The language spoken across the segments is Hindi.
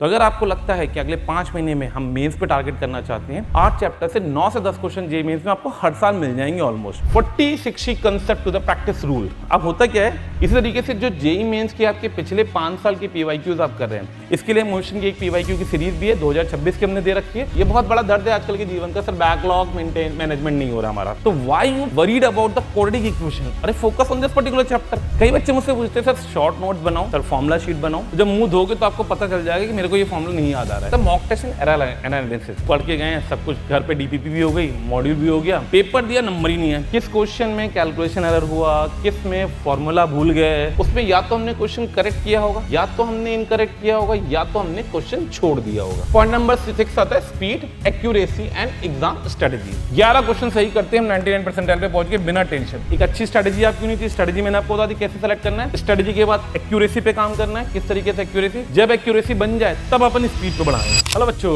तो अगर आपको लगता है कि अगले 5 महीने में हम मेंस पे टारगेट करना चाहते हैं, 8 चैप्टर से 9 से 10 क्वेश्चन जेईई मेंस में आपको हर साल मिल जाएंगे almost. 40-60 concept to the practice rule. अब होता क्या है, इसी तरीके से जो जेईई मेंस के आपके पिछले 5 साल की पीवाईक्यूज आप कर रहे हैं, इसके लिए मोशन की एक पीवाईक्यू की सीरीज भी है, 2026 की हमने दे रखी है। ये बहुत बड़ा दर्द है आजकल के जीवन का, सर बैकलॉग मैनेजमेंट नहीं हो रहा हमारा। तो why you worried about the quadratic equation? अरे focus on this particular chapter. कई बच्चे मुझसे पूछते हैं सर शॉर्ट नोट्स बनाओ, सर फॉर्मुला शीट बनाओ, जब मुंह धोगे तो आपको पता चल जाएगा कि मेरे को ये फॉर्मुला नहीं याद आ रहा है। तो mock test and error analysis पढ़ के गए, सब कुछ घर पे डीपीपी भी हो गई, मॉड्यूल भी हो गया, पेपर दिया, नंबर ही नहीं है। किस क्वेश्चन में कैलकुलेशन एरर हुआ, किस में फॉर्मूला भूल गए, उसमें या तो हमने क्वेश्चन करेक्ट किया होगा, या तो हमने इनकरेक्ट किया होगा, या तो हमने क्वेश्चन छोड़ दिया होगा। पॉइंट नंबर 6 आता है speed, accuracy and exam strategy. 11 question सही करते हैं हम 99 परसेंटाइल पे पहुंच के बिना टेंशन। एक अच्छी स्ट्रेटेजी आप क्यों नहीं थी? स्ट्रेटेजी मैंने आपको बता दी कैसे सेलेक्ट करना है। स्ट्रेटेजी के बाद एक्यूरेसी पे काम करना है, किस तरीके से एक्यूरेसी, जब एक्यूरेसी बन जाए तब अपन स्पीड पे बढ़ाएंगे। हेलो बच्चों,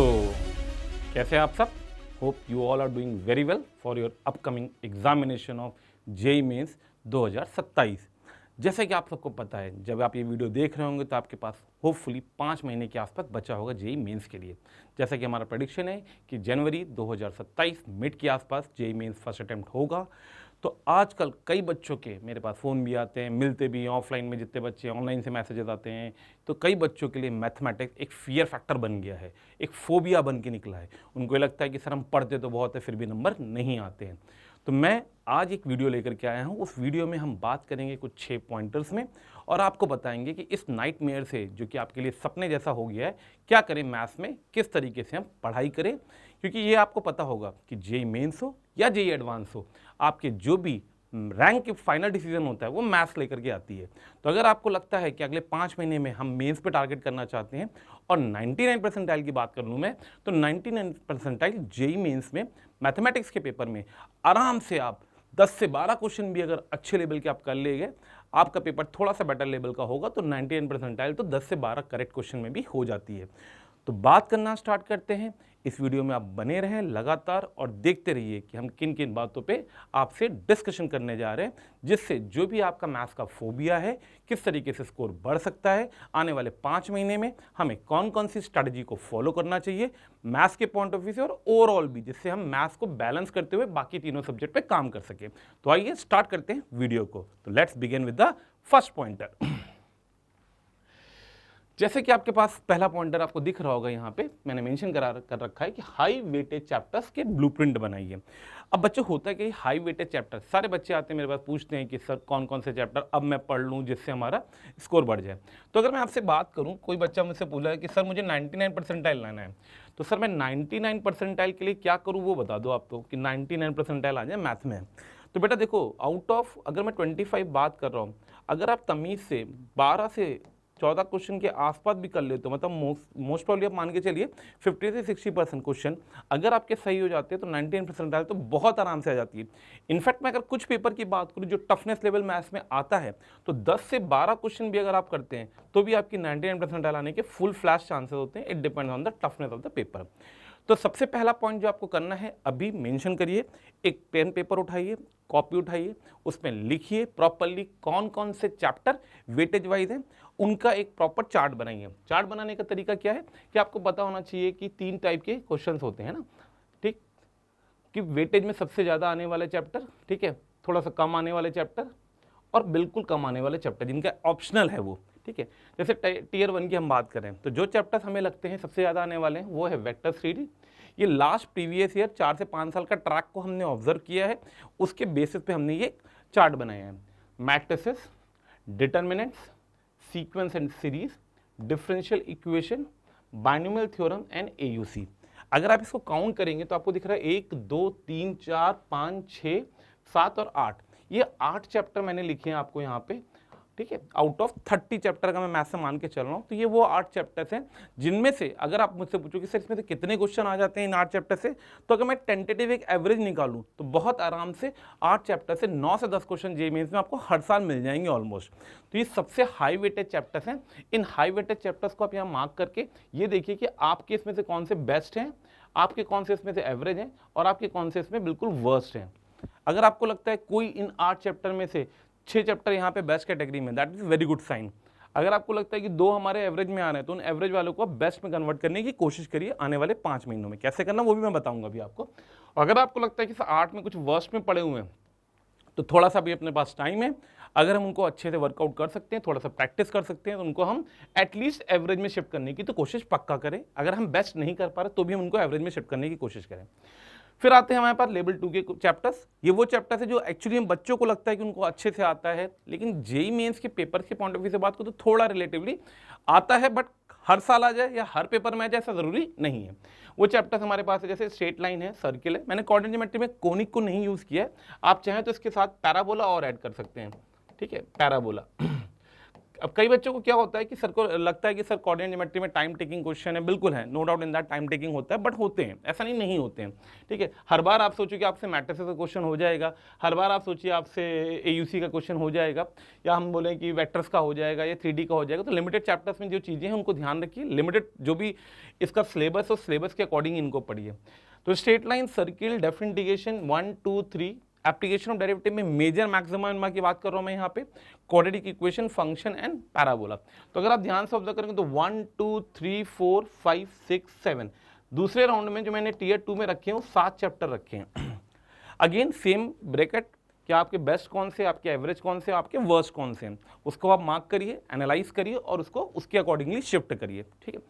कैसे हैं आप सब? Hope you all are doing very well for your upcoming examination of JEE mains 2027। जैसे कि आप सबको पता है, जब आप ये वीडियो देख रहे होंगे तो आपके पास होपफुली 5 महीने के आसपास बचा होगा जेईई मेंस के लिए। जैसा कि हमारा प्रेडिक्शन है कि जनवरी 2027 मिड के आसपास जेईई मेंस फर्स्ट अटेम्प्ट होगा। तो आजकल कई बच्चों के मेरे पास फ़ोन भी आते हैं, मिलते भी हैं, ऑफलाइन में जितने बच्चे ऑनलाइन से मैसेजेस आते हैं, तो कई बच्चों के लिए मैथमेटिक्स एक फियर फैक्टर बन गया है, एक फोबिया बन के निकला है। उनको ये लगता है कि सर हम पढ़ते तो बहुत है फिर भी नंबर नहीं आते हैं। तो मैं आज एक वीडियो लेकर के आया हूँ। उस वीडियो में हम बात करेंगे कुछ 6 पॉइंटर्स में, और आपको बताएंगे कि इस नाइटमेयर से, जो कि आपके लिए सपने जैसा हो गया है, क्या करें मैथ्स में, किस तरीके से हम पढ़ाई करें। क्योंकि ये आपको पता होगा कि जेईई मेंस हो या जेईई एडवांस हो, आपके जो भी रैंक की फाइनल डिसीजन होता है वो मैथ्स लेकर के आती है। तो अगर आपको लगता है कि अगले 5 महीने में हम मेंस पे टारगेट करना चाहते हैं, और 99 परसेंटाइल की बात कर लूँ मैं, तो 99 परसेंटाइल जेईई मेंस में मैथमेटिक्स के पेपर में आराम से आप 10 से 12 क्वेश्चन भी अगर अच्छे लेवल के आप कर लेंगे, आपका पेपर थोड़ा सा बेटर लेवल का होगा, तो 99 परसेंटाइल तो 10 से 12 करेक्ट क्वेश्चन में भी हो जाती है। तो बात करना स्टार्ट करते हैं। इस वीडियो में आप बने रहें लगातार और देखते रहिए कि हम किन किन बातों पे आपसे डिस्कशन करने जा रहे हैं, जिससे जो भी आपका मैथ्स का फोबिया है, किस तरीके से स्कोर बढ़ सकता है, आने वाले 5 महीने में हमें कौन कौन सी स्ट्रैटेजी को फॉलो करना चाहिए मैथ्स के पॉइंट ऑफ व्यू से, और ओवरऑल भी, जिससे हम मैथ्स को बैलेंस करते हुए बाकी तीनों सब्जेक्ट पे काम कर सके। तो आइए स्टार्ट करते हैं वीडियो को। तो let's begin with the first pointer. जैसे कि आपके पास पहला पॉइंटर आपको दिख रहा होगा, यहाँ पे मैंने मेंशन कर रखा है कि हाई वेटेज चैप्टर्स के ब्लूप्रिंट बनाइए। अब बच्चों होता है कि हाई वेटेज चैप्टर, सारे बच्चे आते हैं मेरे पास, पूछते हैं कि सर कौन कौन से चैप्टर अब मैं पढ़ लूँ जिससे हमारा स्कोर बढ़ जाए। तो अगर मैं आपसे बात करूँ, कोई बच्चा मुझसे पूछा है कि सर मुझे 99 परसेंटाइल लाना है, तो सर मैं 99 परसेंटाइल के लिए क्या करूँ वो बता दो आपको, कि 99 परसेंटाइल आ जाए मैथ में। तो बेटा देखो, आउट ऑफ अगर मैं 25 बात कर रहा हूँ, अगर आप तमीज़ से 12 से 14 क्वेश्चन के आसपास भी कर लेते हो, मतलब मोस्ट प्रॉब्ली आप मान के चलिए 50 से 60% क्वेश्चन अगर आपके सही हो जाते हैं, तो 99 परसेंटाइल तो बहुत आराम से आ जाती है। इनफैक्ट मैं अगर कुछ पेपर की बात करूँ जो टफनेस लेवल मैथ्स में आता है, तो 10 से 12 क्वेश्चन भी अगर आप करते हैं तो भी आपकी 99 परसेंटाइल आने के फुल फ्लैश चांसेस होते हैं। It depends on the toughness of the paper. तो सबसे पहला पॉइंट जो आपको करना है, अभी मेंशन करिए, एक पेन पेपर उठाइए, कॉपी उठाइए, उसमें लिखिए प्रॉपरली कौन कौन से चैप्टर वेटेज वाइज हैं, उनका एक प्रॉपर चार्ट बनाइए। चार्ट बनाने का तरीका क्या है कि आपको पता होना चाहिए कि 3 टाइप के क्वेश्चंस होते हैं ना, ठीक, कि वेटेज में सबसे ज़्यादा आने वाले चैप्टर, ठीक है, थोड़ा सा कम आने वाले चैप्टर, और बिल्कुल कम आने वाले चैप्टर जिनका ऑप्शनल है वो, ठीक है। जैसे टीयर 1 की हम बात करें, तो जो चैप्टर्स हमें लगते हैं सबसे ज़्यादा आने वाले हैं वो है वेक्टर थ्योरी। ये लास्ट प्रीवियस ईयर 4 से 5 साल का ट्रैक को हमने ऑब्जर्व किया है, उसके बेसिस पे हमने ये चार्ट बनाया है। Matrices, determinants, sequence and series, differential equation, binomial theorem and AUC. अगर आप इसको काउंट करेंगे तो आपको दिख रहा है 1 2 3 4 5 6 7 और 8, ये 8 चैप्टर मैंने लिखे हैं आपको यहाँ पे, ठीक है। आउट ऑफ 30 चैप्टर का मैं मैथ्स से मान के चल रहा हूँ, तो ये वो 8 चैप्टर्स हैं जिनमें से अगर आप मुझसे पूछो कि सर इसमें से कितने क्वेश्चन आ जाते हैं इन 8 चैप्टर से, तो अगर मैं टेंटेटिव एक एवरेज निकालूं तो बहुत आराम से 8 चैप्टर से 9 से 10 क्वेश्चन जेईई मेंस में आपको हर साल मिल जाएंगे ऑलमोस्ट। तो ये सबसे हाई वेटेज चैप्टर्स हैं। इन हाई वेटेज चैप्टर्स को आप यहाँ मार्क करके ये देखिए कि आपके इसमें से कौन से बेस्ट हैं, आपके कौन से इसमें से एवरेज हैं, और आपके कौन से इसमें बिल्कुल वर्स्ट हैं। अगर आपको लगता है कोई इन 8 चैप्टर में से 6 चैप्टर यहाँ पे बेस्ट कैटेगरी में, that is very good sign. अगर आपको लगता है कि 2 हमारे एवरेज में आ रहे हैं तो उन एवरेज वालों को बेस्ट में कन्वर्ट करने की कोशिश करिए आने वाले 5 महीनों में। कैसे करना वो भी मैं बताऊंगा अभी आपको। अगर आपको लगता है कि 8 में कुछ वर्स्ट में पड़े हुए हैं तो थोड़ा सा भी अपने पास टाइम है, अगर हम उनको अच्छे से वर्कआउट कर सकते हैं, थोड़ा सा प्रैक्टिस कर सकते हैं, तो उनको हम एटलीस्ट एवरेज में शिफ्ट करने की तो कोशिश पक्का करें। अगर हम बेस्ट नहीं कर पा रहे तो भी हम उनको एवरेज में शिफ्ट करने की कोशिश करें। फिर आते हैं हमारे पास लेवल 2 के चैप्टर्स। ये वो चैप्टर्स है जो एक्चुअली हम बच्चों को लगता है कि उनको अच्छे से आता है, लेकिन जेईई मेंस के पेपर के पॉइंट ऑफ व्यू से बात करो तो थोड़ा रिलेटिवली आता है, बट हर साल आ जाए या हर पेपर में आ जाए ऐसा जरूरी नहीं है। वो चैप्टर्स हमारे पास है जैसे स्ट्रेट लाइन है, सर्किल है। मैंने कोऑर्डिनेट ज्योमेट्री में कोनिक को नहीं यूज किया है, आप चाहें तो इसके साथ पैराबोला और ऐड कर सकते हैं, ठीक है, पैराबोला। अब कई बच्चों को क्या होता है कि सर को लगता है कि सर कोऑर्डिनेट ज्योमेट्री में टाइम टेकिंग क्वेश्चन है, बिल्कुल है, no doubt in that time taking होता है, बट होते हैं, ऐसा नहीं होते हैं, ठीक है। हर बार आप सोचिए कि आपसे मैट्रिसेस का क्वेश्चन हो जाएगा, हर बार आप सोचिए आपसे एयूसी का क्वेश्चन हो जाएगा, या हम बोलें कि वेक्टर्स का हो जाएगा या 3D का हो जाएगा। तो लिमिटेड चैप्टर्स में जो चीज़ें हैं उनको ध्यान रखिए, लिमिटेड जो भी इसका सिलेबस और सिलेबस के अकॉर्डिंग इनको पढ़िए। तो straight line, circle, definite integration 1 2 3, application of derivative में मेजर मैक्सिमम की बात कर रहा हूं मैं यहाँ पे, quadratic equation, function and parabola. तो अगर आप ध्यान से ऑब्जर्व करेंगे तो 1 2 3 4 5 6 7 दूसरे राउंड में जो मैंने टियर 2 में रखे हैं 7 चैप्टर रखे हैं। अगेन सेम ब्रैकेट, क्या आपके बेस्ट कौन से, आपके एवरेज कौन से, आपके वर्स्ट कौन से हैं, उसको आप मार्क करिए, एनालाइज करिए और उसको उसके अकॉर्डिंगली शिफ्ट करिए, ठीक है।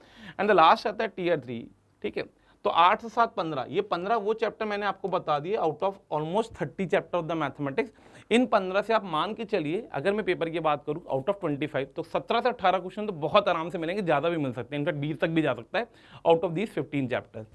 एंड द लास्ट आता है टियर 3, ठीक है। तो 8 से 7 15, ये 15 वो चैप्टर मैंने आपको बता दिए out of almost 30 chapter of the mathematics. In 15 से आप मान के चलिए, अगर मैं पेपर की बात करूं आउट ऑफ 25, तो 17 से 18 क्वेश्चन तो बहुत आराम से मिलेंगे, ज़्यादा भी मिल सकते हैं, इनफैक्ट 20 तक भी जा सकता है आउट ऑफ दीज 15 चैप्टर्स।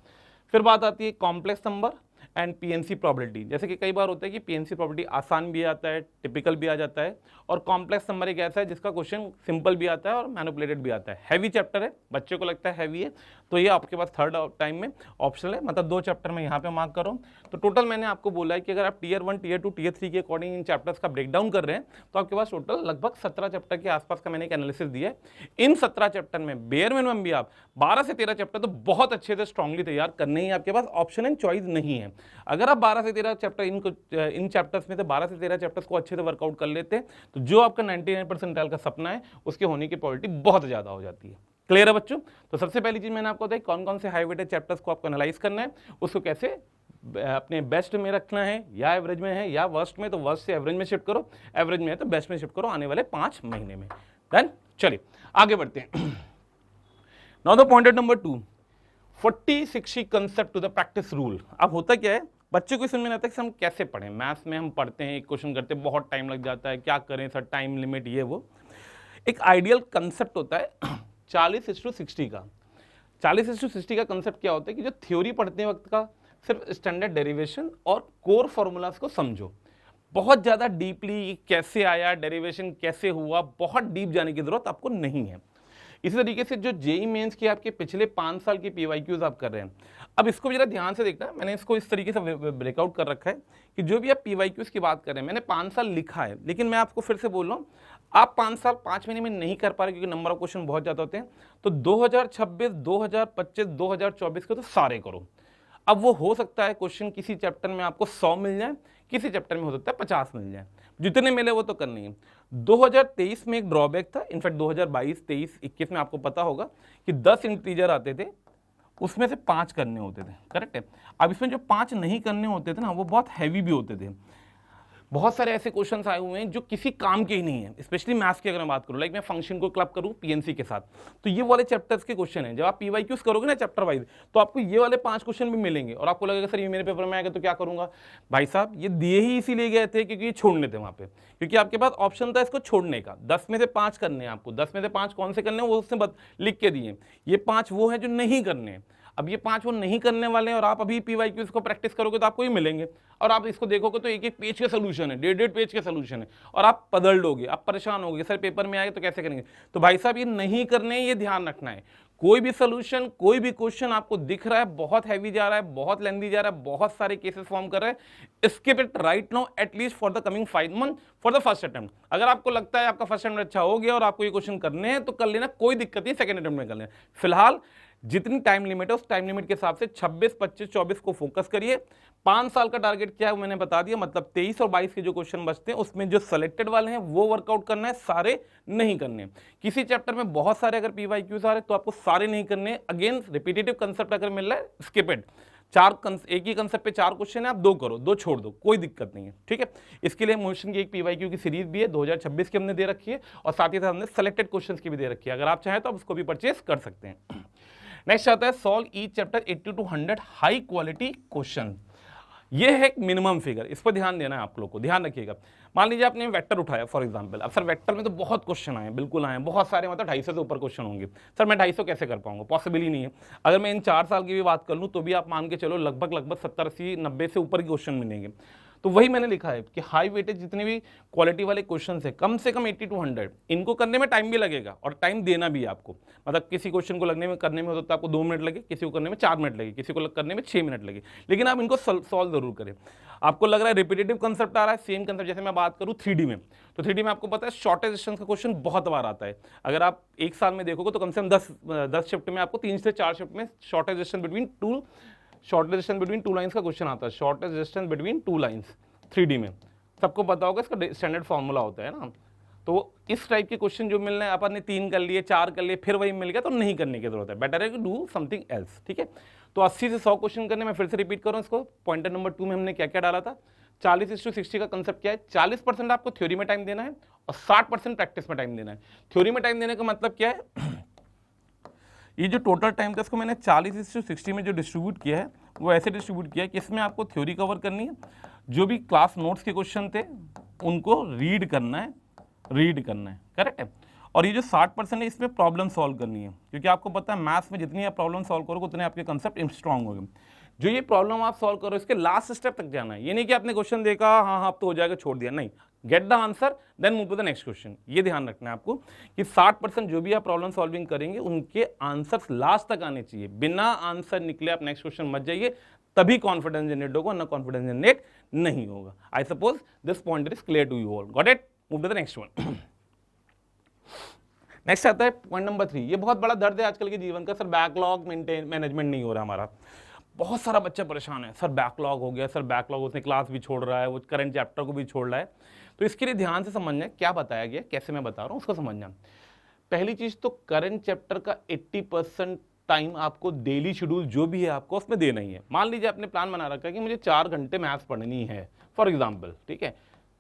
फिर बात आती है complex number and PNC probability. जैसे कि कई बार होता है कि पीएनसी प्रोबेबिलिटी आसान भी आता है, टिपिकल भी आ जाता है, और कॉम्प्लेक्स नंबर एक ऐसा है जिसका क्वेश्चन सिंपल भी आता है और मैनिपुलेटेड भी आता है। हैवी चैप्टर है, बच्चों को लगता है हैवी है, तो ये आपके पास थर्ड टाइम में ऑप्शनल है, मतलब 2 चैप्टर में यहाँ पे मार्क करो। तो टोटल मैंने आपको बोला है कि अगर आप टियर 1, टियर 2, टियर 3 के अकॉर्डिंग इन चैप्टर्स का ब्रेकडाउन कर रहे हैं तो आपके पास टोटल लगभग 17 चैप्टर के आसपास का मैंने एक एनालिसिस दिया है। इन 17 चैप्टर में बेयर मिनिमम भी आप 12 से 13 चैप्टर तो बहुत अच्छे से स्ट्रांगली तैयार करने ही आपके पास ऑप्शन एंड चॉइस नहीं है। अगर आप 12 से 13 चैप्टर इन चैप्टर्स में से 12 से 13 चैप्टर्स को अच्छे से वर्कआउट कर लेते हैं तो जो आपका 99 परसेंटाइल का सपना है उसके होने की प्रोबेबिलिटी बहुत ज्यादा हो जाती है। क्लियर है बच्चों? तो सबसे पहली चीज मैंने आपको बताई कौन कौन से हाई वेटेड चैप्टर्स को आपको एनालाइज करना है, उसको कैसे अपने बेस्ट में रखना है, या एवरेज में है या वर्स्ट में, तो वर्स्ट से एवरेज में शिफ्ट करो, एवरेज में है तो बेस्ट में शिफ्ट करो आने वाले 5 महीने में। डन? चलिए आगे बढ़ते हैं। Now the point number 2, 40-60 concept to the practice rule. अब होता क्या है, बच्चे को समझ में नहीं आता कि हम कैसे पढ़ें। मैथ्स में हम पढ़ते हैं, एक क्वेश्चन करते हैं, बहुत टाइम लग जाता है, क्या करें सर, टाइम लिमिट ये वो। एक आइडियल कंसेप्ट होता है 40:60 का। 40:60 का कंसेप्ट क्या होता है कि जो थ्योरी पढ़ते वक्त का सिर्फ स्टैंडर्ड डेरिवेशन और कोर फॉर्मूलाज को समझो। बहुत ज़्यादा डीपली कैसे आया, डेरिवेशन कैसे हुआ, बहुत डीप जाने की जरूरत आपको नहीं है। इसी तरीके से जो जेईई मेंस के आपके पिछले 5 साल के पीवाईक्यूज आप कर रहे हैं, अब इसको जरा ध्यान से देखना। मैंने इसको इस तरीके से ब्रेकआउट कर रखा है कि जो भी आप पीवाईक्यूज की बात कर रहे हैं, मैंने 5 साल लिखा है, लेकिन मैं आपको फिर से बोल रहा हूँ, आप 5 साल 5 महीने में नहीं कर पा रहे क्योंकि नंबर ऑफ क्वेश्चन बहुत ज़्यादा होते हैं। तो 2026, 2025, 2024 के तो सारे करो। अब वो हो सकता है क्वेश्चन किसी चैप्टर में आपको 100 मिल जाए, किसी चैप्टर में हो सकता है 50 मिल जाए, जितने मिले वो तो करनी है। 2023 में एक ड्रॉबैक था, इनफैक्ट 2022, 23, 21 में आपको पता होगा कि 10 इंटीजर आते थे, उसमें से 5 करने होते थे, करेक्ट है। अब इसमें जो 5 नहीं करने होते थे ना, वो बहुत हैवी भी होते थे। बहुत सारे ऐसे क्वेश्चंस आए हुए हैं जो किसी काम के ही नहीं है, स्पेशली मैथ्स की अगर मैं बात करूं, लाइक मैं फंक्शन को क्लब करूं पीएनसी के साथ, तो ये वाले चैप्टर्स के क्वेश्चन हैं। जब आप पीवाईक्यूज करोगे ना चैप्टर वाइज, तो आपको ये वाले 5 क्वेश्चन भी मिलेंगे और आपको लगेगा सर ये मेरे पेपर में आएगा तो क्या करूंगा। भाई साहब ये दिए ही इसीलिए गए थे क्योंकि ये छोड़ने थे वहां पे, क्योंकि आपके पास ऑप्शन था इसको छोड़ने का। 10 में से 5 करने हैं आपको, 10 में से 5 कौन से करने हैं वो उसने लिख के दिए। ये 5 वो है जो नहीं करने हैं। अब ये 5 वो नहीं करने वाले हैं और आप अभी पीवाईक्यूज को प्रैक्टिस करोगे तो आपको ही मिलेंगे, और आप इसको देखोगे तो एक एक पेज के सोल्यूशन है, 1.5 पेज के सोल्यूशन है, और आप पदल लोगे, आप परेशान होगे, सर पेपर में आएगा तो कैसे करेंगे। तो भाई साहब ये नहीं करने, ये ध्यान रखना है। कोई भी सोल्यूशन, कोई भी क्वेश्चन आपको दिख रहा है बहुत हैवी जा रहा है, बहुत लेंथी जा रहा है, बहुत सारे केसेस फॉर्म कर रहा है, skip it right now at least for the coming 5 month for the first attempt. अगर आपको लगता है आपका फर्स्ट अटेम्प्ट अच्छा हो गया और आपको ये क्वेश्चन करने हैं तो कर लेना, कोई दिक्कत नहीं, सेकंड अटेम्प्ट में कर लेना। फिलहाल जितनी टाइम लिमिट है उस टाइम लिमिट के हिसाब से 26, 25, 24 को फोकस करिए। 5 साल का टारगेट क्या है मैंने बता दिया, मतलब 23 और 22 के जो क्वेश्चन बचते हैं उसमें जो सिलेक्टेड वाले हैं वो वर्कआउट करना है, सारे नहीं करने। किसी चैप्टर में बहुत सारे अगर पीवाईक्यूज आ रहे तो आपको सारे नहीं करने। अगेन रिपीटेटिव कंसेप्ट अगर मिल रहा है स्किप इट। एक ही कंसेप्ट पे 4 क्वेश्चन है, आप 2 करो, 2 छोड़ दो, कोई दिक्कत नहीं है, ठीक है। इसके लिए मोशन की एक पीवाईक्यू की सीरीज भी है 2026 की हमने दे रखी है, और साथ ही साथ हमने सेलेक्टेड क्वेश्चंस की भी दे रखी है। अगर आप चाहें तो आप उसको भी परचेस कर सकते हैं। नेक्स्ट आता है solve each chapter 80 to 100 high quality question. ये है एक मिनिमम फिगर, इस पर ध्यान देना है आप लोग को, ध्यान रखिएगा। मान लीजिए आपने वेक्टर उठाया फॉर एग्जांपल, अब सर वेक्टर में तो बहुत क्वेश्चन आए, बिल्कुल आए, बहुत सारे, मतलब 250 से ऊपर क्वेश्चन होंगे। सर मैं 250 कैसे कर पाऊंगा, पॉसिबल ही नहीं है। अगर मैं इन 4 साल की भी बात कर लूँ तो भी आप मान के चलो लगभग 70, 80, 90 से ऊपर के क्वेश्चन मिलेंगे। तो वही मैंने लिखा है कि हाई वेटेज जितने भी क्वालिटी वाले क्वेश्चन है कम से कम 80 to 100, इनको करने में टाइम भी लगेगा और टाइम देना भी है आपको। मतलब किसी क्वेश्चन को करने में हो सकता है आपको 2 मिनट लगे, किसी को करने में 4 मिनट लगे, किसी को करने में 6 मिनट लगे, लेकिन आप इनको सॉल्व जरूर करें। आपको लग रहा है रिपीटेटिव कंसेप्ट आ रहा है, सेम कंसेप्ट, जैसे मैं बात करूं 3D में, तो 3D में आपको पता है शॉर्टेज डिस्टेंस का क्वेश्चन बहुत बार आता है। अगर आप एक साल में देखोगे तो कम से कम 10 शिफ्ट में आपको 3 से 4 शिफ्ट में shortage distance between two lines का क्वेश्चन आता है। Shortage distance between 2 lines 3D में सबको पता होगा, इसका स्टैंडर्ड फॉर्मूला होता है ना। तो इस टाइप के क्वेश्चन जो मिल रहे हैं, अपन ने 3 कर लिए, 4 कर लिए, फिर वही मिल गया, तो नहीं करने की जरूरत है, बेटर है कि डू समथिंग एल्स, ठीक है। तो 80 से 100 क्वेश्चन करने, मैं फिर से रिपीट करूं इसको, पॉइंटर नंबर 2 में हमने क्या क्या डाला था। 40:60 का कंसेप्ट क्या है, 40% आपको थ्योरी में टाइम देना है और 60% प्रैक्टिस में टाइम देना है। थ्योरी में टाइम देने का मतलब क्या है, ये जो टोटल टाइम था इसको मैंने 40:60 में जो डिस्ट्रीब्यूट किया है वो ऐसे डिस्ट्रीब्यूट किया है कि इसमें आपको थ्योरी कवर करनी है, जो भी क्लास नोट्स के क्वेश्चन थे उनको रीड करना है, करेक्ट है। और ये जो 60% है इसमें प्रॉब्लम सॉल्व करनी है, क्योंकि आपको पता है मैथ्स में जितनी आप प्रॉब्लम सॉल्व करोगे उतने आपके कंसेप्ट स्ट्रांग होंगे। जो ये प्रॉब्लम आप सॉल्व करो इसके लास्ट स्टेप तक जाना है, ये नहीं कि आपने क्वेश्चन देखा हाँ अब तो हो जाएगा छोड़ दिया, नहीं, get the answer then move to the next question. ये ध्यान रखना है आपको कि 60% जो भी आप प्रॉब्लम सॉल्विंग करेंगे उनके आंसर्स लास्ट तक आने चाहिए, बिना आंसर निकले आप नेक्स्ट क्वेश्चन मत जाइए, तभी कॉन्फिडेंस जनरेट होगा, ना कॉन्फिडेंस जनरेट नहीं होगा। I suppose this point is clear to you all, got it, move to the next one. Next आता है पॉइंट नंबर 3, ये बहुत बड़ा दर्द है आजकल के जीवन का, सर बैकलॉग मैनेजमेंट नहीं हो रहा हमारा। बहुत सारा बच्चा परेशान है, सर बैकलॉग हो गया, सर बैकलॉग, उसने क्लास भी छोड़ रहा है, वो करंट चैप्टर को भी छोड़ रहा है। तो इसके लिए ध्यान से समझना क्या बताया गया, कैसे मैं बता रहा हूँ उसको समझना। पहली चीज तो करंट चैप्टर का 80% टाइम आपको डेली शेड्यूल जो भी है आपको उसमें देना ही है। मान लीजिए आपने प्लान बना रखा है कि मुझे 4 घंटे मैथ्स पढ़नी है फॉर एग्जाम्पल, ठीक है,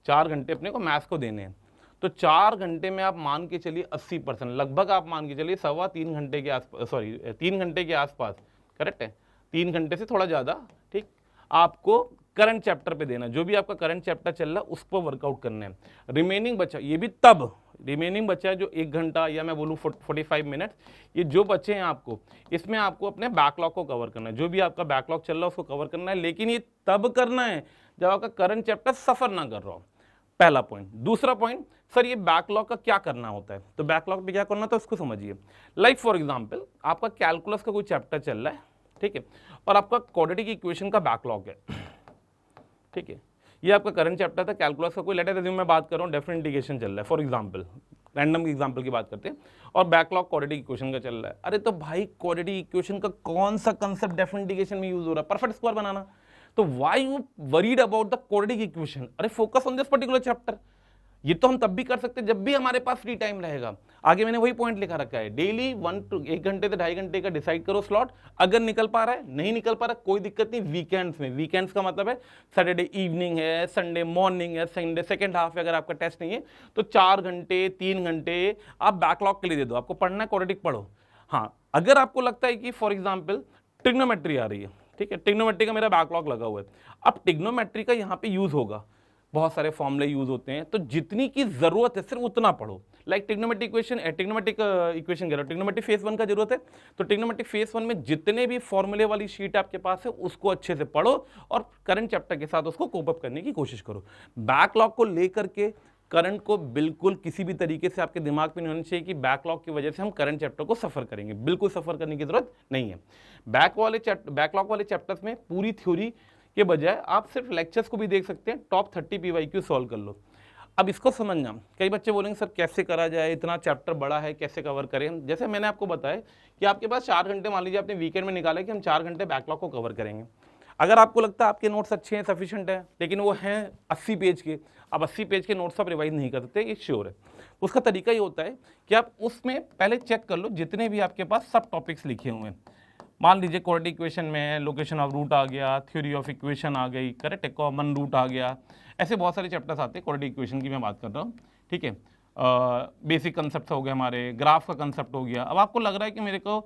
4 घंटे अपने को मैथ्स को देने हैं, तो 4 घंटे में आप मान के चलिए 80%, लगभग आप मान के चलिए 3.25 घंटे के आसपास, 3 घंटे के आसपास, करेक्ट है, 3 घंटे से थोड़ा ज़्यादा, ठीक, आपको करंट चैप्टर पे देना, जो भी आपका करंट चैप्टर चल रहा है उस पर वर्कआउट करना है। रिमेनिंग बचा, ये भी तब रिमेनिंग बचा है जो 1 घंटा या मैं बोलूँ 45 मिनट, ये जो बचे हैं आपको, इसमें आपको अपने बैकलॉग को कवर करना है, जो भी आपका बैकलॉग चल रहा है उसको कवर करना है, लेकिन ये तब करना है जब आपका करंट चैप्टर सफर ना कर रहा हो, पहला पॉइंट। दूसरा पॉइंट, सर ये बैकलॉग का क्या करना होता है, तो बैकलॉग पे क्या करना होता है उसको समझिए। लाइक फॉर एग्जांपल आपका कैलकुलस का कोई चैप्टर चल रहा है, ठीक है, और आपका क्वाड्रेटिक इक्वेशन का बैकलॉग है, ठीक है, ये आपका करंट चैप्टर था कैलकुलस का, कोई लेटर रिज्यूम में बात कर रहा हूँ, डेफिनेट इंटीग्रेशन चल रहा है फॉर एग्जांपल, रैंडम एग्जांपल की बात करते हैं, और बैकलॉग क्वाड्रेटिक इक्वेशन का चल रहा है। अरे तो भाई क्वाड्रेटिक इक्वेशन का कौन सा कंसेप्ट डेफिनेट इंटीग्रेशन में यूज हो रहा है, परफेक्ट स्क्वायर बनाना, तो why you worried about the quadratic equation, अरे focus on this particular chapter. ये तो हम तब भी कर सकते हैं जब भी हमारे पास फ्री टाइम रहेगा। आगे मैंने वही पॉइंट लिखा रखा है, डेली 1 घंटे से 2.5 घंटे का डिसाइड करो स्लॉट, अगर निकल पा रहा है, नहीं निकल पा रहा कोई दिक्कत नहीं, वीकेंड्स में, वीकेंड्स का मतलब है सैटरडे इवनिंग है, संडे मॉर्निंग है, संडे सेकंड हाफ है, अगर आपका टेस्ट नहीं है तो 4 घंटे 3 घंटे आप बैकलॉग के लिए दे दो, आपको पढ़ना है क्वाड्रेटिक पढ़ो। हाँ, अगर आपको लगता है कि फॉर एग्जाम्पल ट्रिग्नोमेट्री आ रही है, ठीक है, ट्रिग्नोमेट्री का मेरा बैकलॉग लगा हुआ है, अब ट्रिग्नोमेट्री का यहाँ पे यूज होगा, बहुत सारे फॉर्मूले यूज होते हैं, तो जितनी की जरूरत है सिर्फ उतना पढ़ो। लाइक ट्रिग्नोमेट्रिक इक्वेशन कह रहा हूं, ट्रिग्नोमेट्रिक फेज 1 का जरूरत है, तो ट्रिग्नोमेट्रिक फेज 1 में जितने भी फॉर्मूले वाली शीट आपके पास है उसको अच्छे से पढ़ो और करंट चैप्टर के साथ उसको कोप अप करने की कोशिश करो। बैकलॉग को लेकर के करंट को बिल्कुल किसी भी तरीके से आपके दिमाग में नहीं होना चाहिए कि बैकलॉग की वजह से हम करंट चैप्टर को सफर करेंगे, बिल्कुल सफर करने की जरूरत नहीं है। बैकलॉग वाले चैप्टर्स में पूरी थ्योरी के बजाय आप सिर्फ लेक्चर्स को भी देख सकते हैं, टॉप 30 पीवाईक्यू सॉल्व कर लो। अब इसको समझना, कई बच्चे बोलेंगे सर कैसे करा जाए, इतना चैप्टर बड़ा है कैसे कवर करें। जैसे मैंने आपको बताया कि आपके पास 4 घंटे, मान लीजिए आपने वीकेंड में निकाले कि हम 4 घंटे बैकलॉग को कवर करेंगे। अगर आपको लगता है आपके नोट्स अच्छे हैं, सफिशिएंट है, लेकिन वो हैं 80 पेज के, अब 80 पेज के नोट्स आप रिवाइज नहीं कर सकते, ये श्योर है। उसका तरीका ये होता है कि आप उसमें पहले चेक कर लो जितने भी आपके पास सब टॉपिक्स लिखे हुए हैं। मान लीजिए क्वाड्रेटिक इक्वेशन में लोकेशन ऑफ रूट आ गया, थ्योरी ऑफ इक्वेशन आ गई, करेक्ट है, कॉमन रूट आ गया, ऐसे बहुत सारे चैप्टर्स आते हैं। क्वाड्रेटिक इक्वेशन की मैं बात कर रहा हूँ, ठीक है। बेसिक कंसेप्ट हो गए हमारे, ग्राफ का कंसेप्ट हो गया। अब आपको लग रहा है कि मेरे को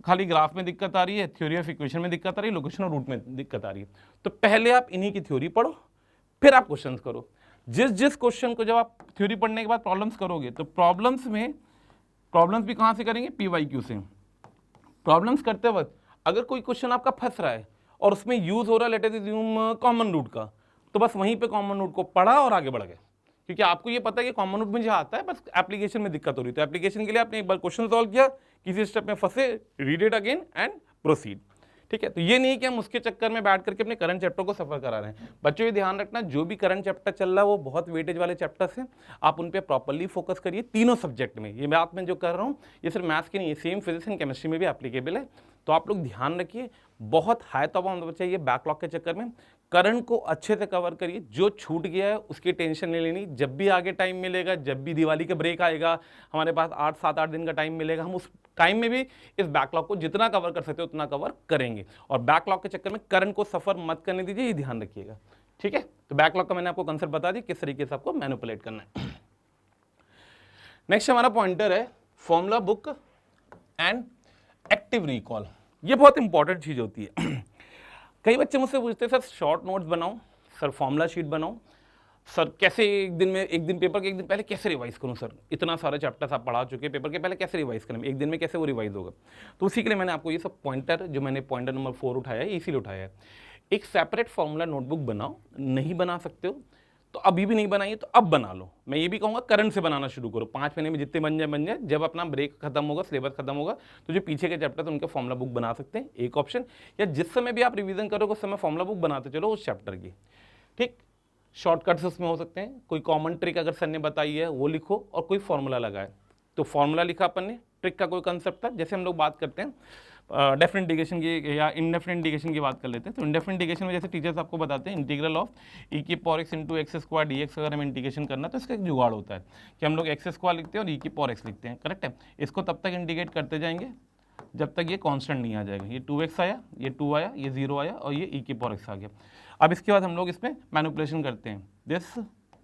खाली ग्राफ में दिक्कत आ रही है, थ्योरी ऑफ इक्वेशन में दिक्कत आ रही है, लोकेशन ऑफ रूट में दिक्कत आ रही है, तो पहले आप इन्हीं की थ्योरी पढ़ो, फिर आप क्वेश्चंस करो। जिस क्वेश्चन को जब आप थ्योरी पढ़ने के बाद प्रॉब्लम्स करोगे, तो प्रॉब्लम्स भी कहाँ से करेंगे, PYQ से। प्रॉब्लम्स करते वक्त अगर कोई क्वेश्चन आपका फंस रहा है और उसमें यूज हो रहा है let us assume common root का, तो बस वहीं पे कॉमन रूट को पढ़ा और आगे बढ़ गए, क्योंकि आपको ये पता है कि कॉमन रूट मुझे आता है, बस एप्लीकेशन में दिक्कत हो रही है। तो एप्लीकेशन के लिए आपने एक बार क्वेश्चन सॉल्व किया, किसी स्टेप में फंसे, read it again and proceed, ठीक है। तो ये नहीं कि हम उसके चक्कर में बैठ करके अपने करंट चैप्टर को सफर करा रहे हैं। बच्चों ये ध्यान रखना, जो भी करंट चैप्टर चल रहा है वो बहुत वेटेज वाले चैप्टर्स हैं, आप उन पे प्रॉपर्ली फोकस करिए तीनों सब्जेक्ट में। ये मैथ में जो कर रहा हूँ ये सिर्फ मैथ्स की नहीं है, सेम फिजिक्स एंड केमिस्ट्री में भी एप्लीकेबल है। तो आप लोग ध्यान रखिए, बहुत हाई तब होना चाहिए बैकलॉग के चक्कर में। करंट को अच्छे से कवर करिए, जो छूट गया है उसकी टेंशन नहीं लेनी। जब भी आगे टाइम मिलेगा, जब भी दिवाली का ब्रेक आएगा, हमारे पास 7-8 दिन का टाइम मिलेगा, हम उस टाइम में भी इस बैकलॉग को जितना कवर कर सकते हो उतना कवर करेंगे। और बैकलॉग के चक्कर में करंट को सफर मत करने दीजिए, ये ध्यान रखिएगा, ठीक है। तो बैकलॉग का मैंने आपको कंसेप्ट बता दी, किस तरीके से आपको मैनिपुलेट करना है। नेक्स्ट हमारा पॉइंटर है formula book and active recall. ये बहुत इंपॉर्टेंट चीज होती है। कई बच्चे मुझसे पूछते हैं सर शॉर्ट नोट्स बनाऊं, सर फॉर्मूला शीट बनाऊं, सर कैसे एक दिन पेपर के एक दिन पहले कैसे रिवाइज करूं, सर इतना सारे चैप्टर्स आप पढ़ा चुके हैं, पेपर के पहले कैसे रिवाइज करें, एक दिन में कैसे वो रिवाइज होगा। तो उसी के लिए मैंने आपको ये सब पॉइंटर, जो मैंने पॉइंटर नंबर 4 उठाया है, इसीलिए उठाया है। एक सेपरेट फॉर्मूला नोटबुक बनाओ, नहीं बना सकते हो तो अभी भी नहीं बनाइए तो अब बना लो। मैं ये भी कहूँगा करंट से बनाना शुरू करो, 5 महीने में जितने बन जाए। जब अपना ब्रेक खत्म होगा, सिलेबस खत्म होगा, तो जो पीछे के चैप्टर उनके फॉर्मूला बुक बना सकते हैं, एक ऑप्शन। या जिस समय भी आप रिवीजन करोगे उस समय फॉर्मूला बुक बनाते चलो उस चैप्टर की, ठीक। शॉर्टकट्स उसमें हो सकते हैं, कोई कॉमन ट्रिक अगर सर ने बताई है वो लिखो, और कोई फॉर्मूला लगाए। तो फॉर्मूला लिखा अपन ने, ट्रिक का कोई कंसेप्ट था। जैसे हम लोग बात करते हैं डेफिनेट इंटीग्रेशन की या इनडेफिनेट इंटीग्रेशन की बात कर लेते हैं। तो इनडेफिनेट इंटीग्रेशन में जैसे टीचर्स आपको बताते हैं इंटीग्रल ऑफ e की power x into x square dx अगर हमें इंटीग्रेशन करना तो इसका एक जुगाड़ होता है कि हम लोग एक्स स्क्वायर लिखते हैं और e की पावर x लिखते हैं, करेक्ट है। इसको तब तक इंटीग्रेट करते जाएंगे जब तक ये कांस्टेंट नहीं आ जाएगा। ये 2x आया, ये 2 आया, ये 0 आया और ये e की पावर x आ गया। अब इसके बाद हम लोग इसमें मैनिपुलेशन करते हैं, दिस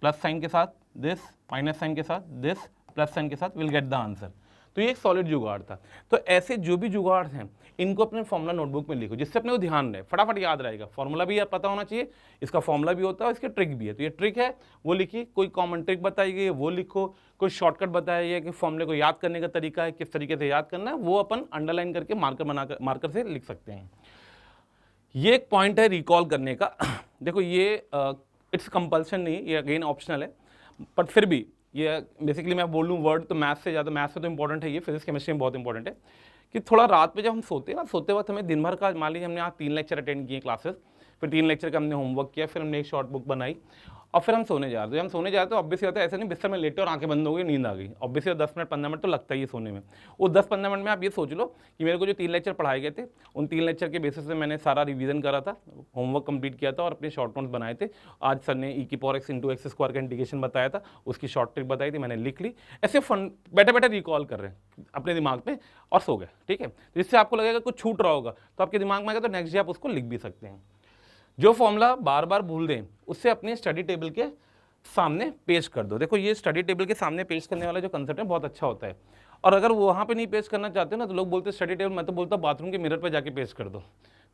प्लस साइन के साथ, दिस माइनस साइन के साथ, दिस प्लस साइन के साथ, विल गेट द आंसर। तो ये एक सॉलिड जुगाड़ था। तो ऐसे जो भी जुगाड़ हैं इनको अपने फॉर्मूला नोटबुक में लिखो, जिससे अपने को ध्यान रहे, फटाफट याद रहेगा। फॉर्मूला भी पता होना चाहिए, इसका फॉर्मूला भी होता है, इसके ट्रिक भी है। तो ये ट्रिक है वो लिखी, कोई कॉमन ट्रिक बताई गई है वो लिखो, कोई शॉर्टकट बताया गया कि फॉर्मूले को याद करने का तरीका है, किस तरीके से याद करना है, वो अपन अंडरलाइन करके मार्कर से लिख सकते हैं। ये एक पॉइंट है रिकॉल करने का। देखो ये इट्स कंपल्सन नहीं, ये अगेन ऑप्शनल है, बट फिर भी ये बेसिकली मैं बोल लूँ वर्ड तो मैथ्स से ज़्यादा, मैथ्स से तो इंपॉर्टेंट है ये, फिजिक्स केमिस्ट्री में बहुत इंपॉर्टेंट है कि थोड़ा रात पे जब हम सोते हैं ना, सोते वक्त हमें दिन भर का, मान लीजिए हमने आज 3 लेक्चर अटेंड किए क्लासेस, फिर 3 लेक्चर का हमने होमवर्क किया, फिर हमने एक शॉर्ट बुक बनाई और फिर हम सोने जा रहे थे। हम सोने जाते तो ऑब्वियसली होता है ऐसा नहीं बिस्तर में लेटे और आंखें बंद हो गई, नींद आ गई, ऑब्वियसली 10 मिनट 15 मिनट तो लगता ही है सोने में। वो 10-15 मिनट में आप ये सोच लो कि मेरे को जो 3 लेक्चर पढ़ाए गए थे उन 3 लेक्चर के बेसिस पे मैंने सारा रिवीजन करा था, होमवर्क कंप्लीट किया था और अपने शॉर्ट नोट्स बनाए थे। आज सर ने e की power x into x square का इंटीग्रेशन बताया था, उसकी शॉर्ट ट्रिक बताई थी, मैंने लिख ली। ऐसे फन बैठे बैठे रिकॉल कर रहे हैं अपने दिमाग में और सो गए, ठीक है। तो इससे आपको लगेगा कुछ छूट रहा होगा तो आपके दिमाग में आएगा, तो नेक्स्ट डे आप उसको लिख भी सकते हैं। जो फॉर्मूला बार बार भूल दें उससे अपने स्टडी टेबल के सामने पेश कर दो। देखो ये स्टडी टेबल के सामने पेश करने वाला जो कंसेप्ट है बहुत अच्छा होता है। और अगर वो वहाँ पे नहीं पेश करना चाहते ना तो लोग बोलते स्टडी टेबल, मैं तो बोलता बाथरूम के मिरर पे जाके पेश कर दो।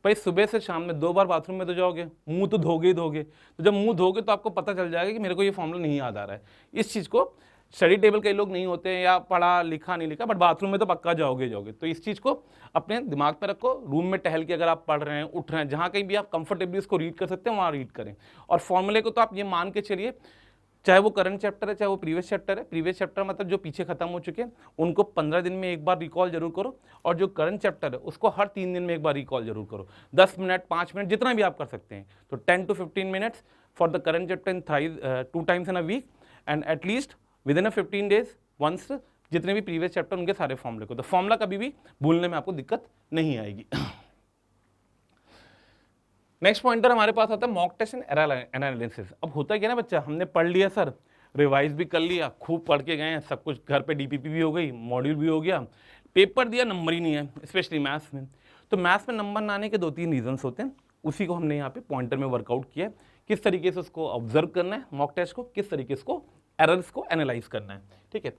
भाई सुबह से शाम में 2 बार बाथरूम में तो जाओगे, मुंह तो धोगे ही धोगे, तो जब मुंह धोगे तो आपको पता चल जाएगा कि मेरे को ये फॉर्मूला नहीं याद आ रहा है। इस चीज़ को स्टडी टेबल कई लोग नहीं होते हैं या पढ़ा लिखा नहीं लिखा, बट बाथरूम में तो पक्का जाओगे। तो इस चीज़ को अपने दिमाग पर रखो। रूम में टहल के अगर आप पढ़ रहे हैं, उठ रहे हैं, जहाँ कहीं भी आप कंफर्टेबली इसको रीड कर सकते हैं वहाँ रीड करें। और फॉर्मूले को तो आप ये मान के चलिए, चाहे वो करंट चैप्टर है चाहे वो प्रीवियस चैप्टर है, प्रीवियस चैप्टर मतलब जो पीछे खत्म हो चुके हैं उनको 15 दिन में एक बार रिकॉल जरूर करो, और जो करंट चैप्टर है उसको हर 3 दिन में एक बार रिकॉल जरूर करो। 10 मिनट 5 मिनट जितना भी आप कर सकते हैं। तो 10 to 15 minutes for the current chapter in 2 times in a week and at least within 15 days once जितने भी प्रीवियस चैप्टर उनके सारे फॉर्मूले को, तो फॉर्मूला कभी भी भूलने में आपको दिक्कत नहीं आएगी। नेक्स्ट पॉइंटर हमारे पास आता है mock test and error analysis. अब होता क्या ना बच्चा, हमने पढ़ लिया सर, रिवाइज भी कर लिया, खूब पढ़ के गए हैं, सब कुछ घर पे डीपीपी भी हो गई, मॉड्यूल भी हो गया, पेपर दिया, नंबर ही नहीं है, स्पेशली मैथ्स में। तो मैथ्स में नंबर ना आने के 2-3 रीजंस होते हैं, उसी को हमने यहाँ पे पॉइंटर में वर्कआउट किया, किस तरीके से उसको ऑब्जर्व करना है मॉक टेस्ट को, किस तरीके से उसको एरर्स को एनालाइज करना है। ठीक है,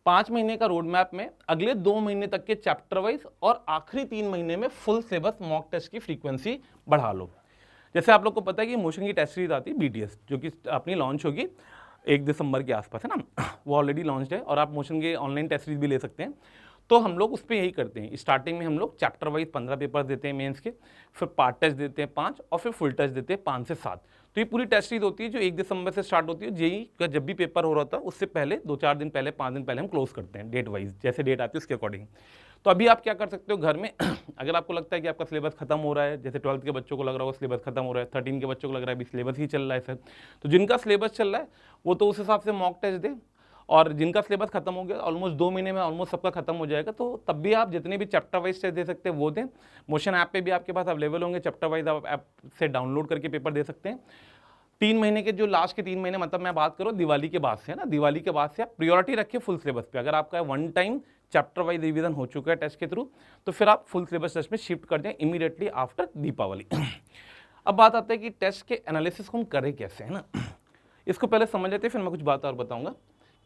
5 महीने का रोड मैप में अगले 2 महीने तक के चैप्टर वाइज और आखिरी 3 महीने में फुल सिलेबस मॉक टेस्ट की फ्रीक्वेंसी बढ़ा लो। जैसे आप लोग को पता है कि मोशन की टेस्ट सीरीज आती है बीटीएस, जो कि अपनी लॉन्च होगी 1 दिसंबर के आसपास, है ना, वो ऑलरेडी लॉन्च है, और आप मोशन के ऑनलाइन टेस्ट सीरीज भी ले सकते हैं। तो हम लोग उस पर यही करते हैं, स्टार्टिंग में हम लोग चैप्टर वाइज 15 पेपर देते हैं मेंस के, फिर पार्ट टेस्ट देते हैं 5, और फिर फुल टेस्ट देते हैं 5 से 7। तो ये पूरी टेस्ट सीरीज होती है जो 1 दिसंबर से स्टार्ट होती है। जेईई का जब भी पेपर हो रहा था उससे पहले 2-4 दिन पहले, 5 दिन पहले हम क्लोज करते हैं डेट वाइज, जैसे डेट आती है उसके अकॉर्डिंग। तो अभी आप क्या कर सकते हो घर में, अगर आपको लगता है कि आपका सिलेबस खत्म हो रहा है, जैसे 12th के बच्चों को लग रहा होगा सिलेबस खत्म हो रहा है, 13 के बच्चों को लग रहा है अभी सिलेबस ही चल रहा है सर, तो जिनका सिलेबस चल रहा है वो तो उस हिसाब से मॉक टेस्ट दे, और जिनका सिलेबस खत्म हो गया ऑलमोस्ट 2 महीने में ऑलमोस्ट सबका खत्म हो जाएगा, तो तब भी आप जितने भी चैप्टर वाइज टेस्ट दे सकते हैं वो दें। मोशन ऐप पे भी आपके पास अवेलेबल होंगे, चैप्टर वाइज आप ऐप से डाउनलोड करके पेपर दे सकते हैं। 3 महीने के जो लास्ट के 3 महीने, मतलब मैं बात करूँ दिवाली के बाद से, है ना, दिवाली के बाद से आप प्रायोरिटी रखिए फुल सिलेबस पे। अगर आपका 1 टाइम चैप्टर वाइज रिवीजन हो चुका है टेस्ट के थ्रू, तो फिर आप फुल सिलेबस टेस्ट में शिफ्ट कर दें इमीडिएटली आफ्टर दीपावली। अब बात आता है कि टेस्ट के एनालिसिस को हम करें कैसे, है ना, इसको पहले समझ लेते हैं, फिर मैं कुछ बात और बताऊंगा।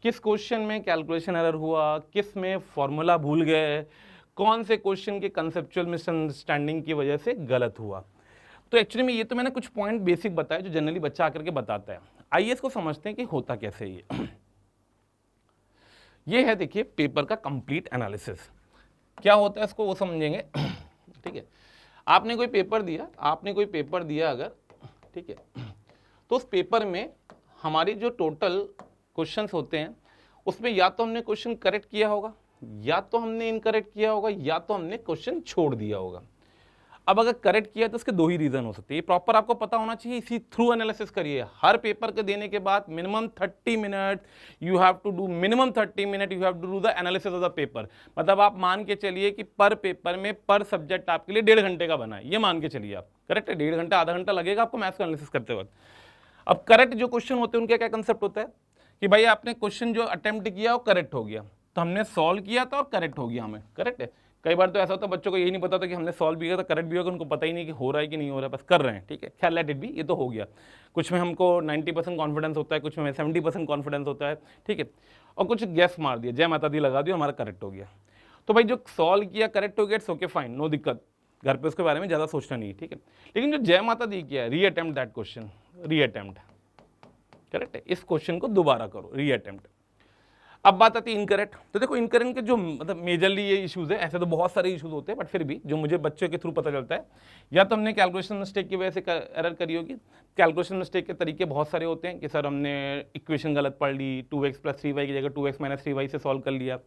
किस क्वेश्चन में कैलकुलेशन एरर हुआ, किस में फॉर्मूला भूल गए, कौन से क्वेश्चन के कंसेप्चुअल मिसअंडरस्टैंडिंग की वजह से गलत हुआ। तो एक्चुअली में ये तो मैंने कुछ पॉइंट बेसिक बताए जो जनरली बच्चा आकर के बताता है। आइए इसको समझते हैं कि होता कैसे ये है, देखिए पेपर का कंप्लीट एनालिसिस क्या होता है, इसको वो समझेंगे। ठीक है, आपने कोई पेपर दिया अगर, ठीक है, तो उस पेपर में हमारी जो टोटल क्वेश्चंस होते हैं उसमें या तो हमने क्वेश्चन करेक्ट किया होगा, या तो हमने इनकरेक्ट किया होगा, या तो हमने क्वेश्चन छोड़ दिया होगा। अब अगर करेक्ट किया तो उसके 2 ही रीजन हो सकते हैं, ये प्रॉपर आपको पता होना चाहिए, इसी थ्रू एनालिसिस करिए। हर पेपर के देने के बाद minimum 30 minute you have to do, minimum 30 minute you have to do the analysis of the paper. मतलब आप मान के चलिए कि पर पेपर में पर सब्जेक्ट आपके लिए 1.5 घंटे का बना है, ये मान के चलिए आप, करेक्ट है, 1.5 घंटा आधा घंटा लगेगा आपको मैथ्स का एनालिसिस करते वक्त। अब करेक्ट जो क्वेश्चन होते हैं उनका क्या कंसेप्ट होता है कि भाई आपने क्वेश्चन जो अटेम्प्ट किया वो करेक्ट हो गया, तो हमने सॉल्व किया था और करेक्ट हो गया हमें, करेक्ट है। कई बार तो ऐसा होता है बच्चों को यही नहीं पता था कि हमने सॉल्व भी किया था, करेक्ट भी होगा, उनको पता ही नहीं कि हो रहा है कि नहीं हो रहा है, बस कर रहे हैं, ठीक है, खैर लेट इट बी, ये तो हो गया। कुछ में हमको 90% कॉन्फिडेंस होता है, कुछ में 70% कॉन्फिडेंस होता है, ठीक है, और कुछ गैस मार दिया, जय माता दी लगा दिया, हमारा करेक्ट हो गया। तो भाई जो सॉल्व किया करेक्ट हो गया, इट्स ओके फाइन, नो दिक्कत, घर पे उसके बारे में ज़्यादा सोचना नहीं, ठीक है। लेकिन जो जय माता दी किया है, री अटेम्प्ट दैट क्वेश्चन, री अटेम्प्ट, करेक्ट है, इस क्वेश्चन को दोबारा करो, री अटेम्प्ट। अब बात आती है इनकरेक्ट। तो देखो इनकरेक्ट के जो मतलब मेजरली ये इश्यूज है, ऐसे तो बहुत सारे इश्यूज होते हैं, बट फिर भी जो मुझे बच्चों के थ्रू पता चलता है, या तो हमने कैलकुलेशन मिस्टेक की वजह से एरर करी होगी। कैलकुलेशन मिस्टेक के तरीके बहुत सारे होते हैं कि सर हमने इक्वेशन गलत पढ़ ली, 2x + 3y की जगह 2x - 3y से सॉल्व कर लिया।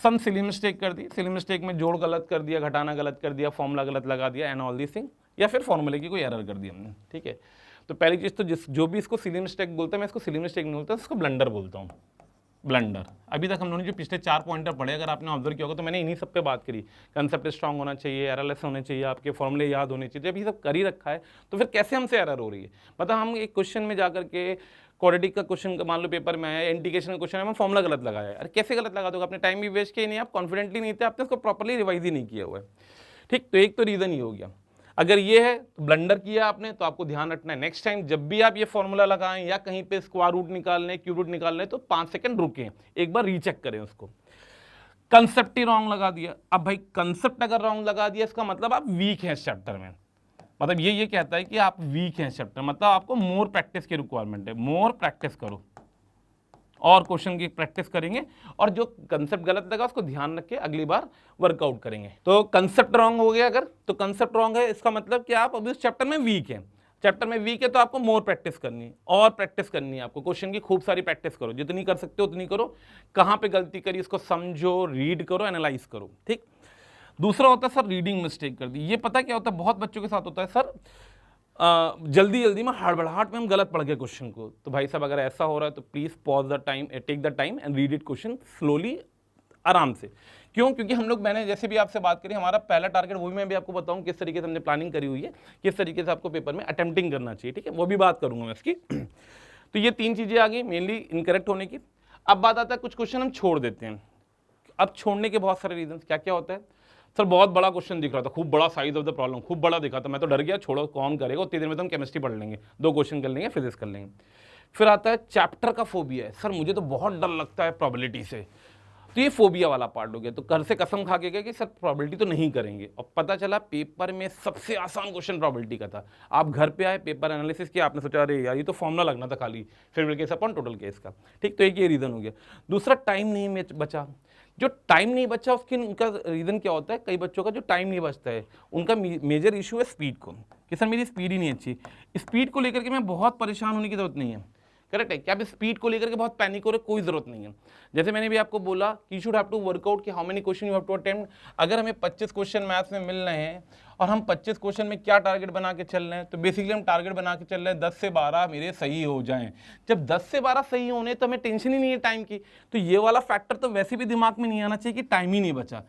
सम सिली मिस्टेक कर दी, सिली मिस्टेक में जोड़ गलत कर दिया, घटाना गलत कर दिया, फॉर्मूला गलत लगा दिया, एंड ऑल दिस थिंग, या फिर फॉर्मूले की कोई एरर कर दी हमने, ठीक है। तो पहली चीज़ तो जो भी इसको सिली मिस्टेक बोलते हैं, मैं इसको सिली मिस्टेक नहीं बोलता, इसको ब्लंडर बोलता हूँ, ब्लंडर। अभी तक हम लोगों ने जो पिछले 4 पॉइंटर पढ़े, अगर आपने ऑब्जर्व किया होगा तो मैंने इन्हीं सब पे बात करी। कंसेप्ट स्ट्रांग होना चाहिए, एररलेस होने चाहिए, आपके फॉर्मूले याद होने चाहिए। जब ये सब कर ही रखा है तो फिर कैसे हमसे एरर हो रही है। मतलब हम एक क्वेश्चन में जाकर के क्वाड्रेटिक का क्वेश्चन मान लो पेपर में आया, इंटीग्रेशन का क्वेश्चन है, मैं फॉर्मूला गलत लगाया है। अरे कैसे गलत लगा दोगे, अपने टाइम भी वेस्ट किया नहीं, आप कॉन्फिडेंटली नहीं थे, आपने उसको प्रॉपरली रिवाइज ही नहीं किया हुआ है, ठीक। तो एक तो रीज़न ही हो गया। अगर ये है तो ब्लंडर किया आपने, तो आपको ध्यान रखना है नेक्स्ट टाइम जब भी आप ये फॉर्मूला लगाएं या कहीं पे स्क्वायर रूट निकालने, क्यूब रूट निकालने, तो 5 सेकंड रुकें, एक बार रीचेक करें उसको। कंसेप्ट ही रॉन्ग लगा दिया। अब भाई कंसेप्ट अगर रॉन्ग लगा दिया, इसका मतलब आप वीक हैं इस चैप्टर में। मतलब ये कहता है कि आप वीक हैं इस चैप्टर, मतलब आपको मोर प्रैक्टिस की रिक्वायरमेंट है। मोर प्रैक्टिस करो, और क्वेश्चन की प्रैक्टिस करेंगे, और जो कंसेप्ट गलत लगा उसको ध्यान रख के अगली बार वर्कआउट करेंगे। तो कंसेप्ट रॉन्ग हो गया अगर, तो कंसेप्ट रॉन्ग है, इसका मतलब कि आप अभी उस चैप्टर में वीक हैं। चैप्टर में वीक है तो आपको मोर प्रैक्टिस करनी है, और प्रैक्टिस करनी है आपको, क्वेश्चन की खूब सारी प्रैक्टिस करो, जितनी कर सकते हो उतनी करो। कहाँ पे गलती करी इसको समझो, रीड करो, एनालाइज करो, ठीक। दूसरा होता है सर रीडिंग मिस्टेक कर दी। ये पता क्या होता है, बहुत बच्चों के साथ होता है, सर जल्दी जल्दी में हड़बड़ाहट में हम गलत पढ़ गए क्वेश्चन को। तो भाई साहब अगर ऐसा हो रहा है तो please pause the time, take the time and read it question slowly, आराम से। क्यों? क्योंकि हम लोग, मैंने जैसे भी आपसे बात करी, हमारा पहला टारगेट, वो भी मैं भी आपको बताऊं किस तरीके से हमने प्लानिंग करी हुई है, किस तरीके से आपको पेपर में अटेम्प्टिंग करना चाहिए, ठीक है, वो भी बात करूंगा मैं इसकी। तो ये 3 चीजें आ गई मेनली इनकरेक्ट होने की। अब बात आता है कुछ क्वेश्चन हम छोड़ देते हैं। अब छोड़ने के बहुत सारे रीजन क्या क्या होता है। सर बहुत बड़ा क्वेश्चन दिख रहा था, खूब बड़ा साइज ऑफ द प्रॉब्लम, खूब बड़ा दिखा था, मैं तो डर गया, छोड़ो कौन करेगा, उतनी देर में तो हम केमिस्ट्री पढ़ लेंगे, 2 क्वेश्चन कर लेंगे, फिजिक्स कर लेंगे। फिर आता है चैप्टर का फोबिया है, सर मुझे तो बहुत डर लगता है प्रोबेबिलिटी से, तो ये फोबिया वाला पार्ट हो गया। तो घर से कसम खा के गए कि सर प्रोबेबिलिटी तो नहीं करेंगे, और पता चला पेपर में सबसे आसान क्वेश्चन प्रोबेबिलिटी का था। आप घर पे आए, पेपर एनालिसिस किया, आपने सोचा अरे यार ये तो फॉर्मूला लगना था खाली, favourite case upon total case का, ठीक। तो एक ये रीजन हो गया। दूसरा टाइम नहीं बचा। जो टाइम नहीं बचा उसकी, उनका रीजन क्या होता है, कई बच्चों का जो टाइम नहीं बचता है उनका मेजर इशू है स्पीड को, कि सर मेरी स्पीड ही नहीं अच्छी। स्पीड को लेकर के मैं बहुत परेशान होने की जरूरत नहीं है, करेक्ट है, क्या आप स्पीड को लेकर के बहुत पैनिक हो रहे, कोई जरूरत नहीं है। जैसे मैंने भी आपको बोला कि you should have to work out कि how many question you have to attempt. अगर हमें 25 क्वेश्चन मैथ्स में मिल रहे हैं और हम 25 क्वेश्चन में क्या टारगेट बना के चल रहे हैं, तो बेसिकली हम टारगेट बना के चल रहे हैं 10 से 12 मेरे सही हो जाएं। जब 10 से 12 सही होने तो हमें टेंशन ही नहीं है टाइम की, तो ये वाला फैक्टर तो वैसे भी दिमाग में नहीं आना चाहिए कि टाइम ही नहीं बचा,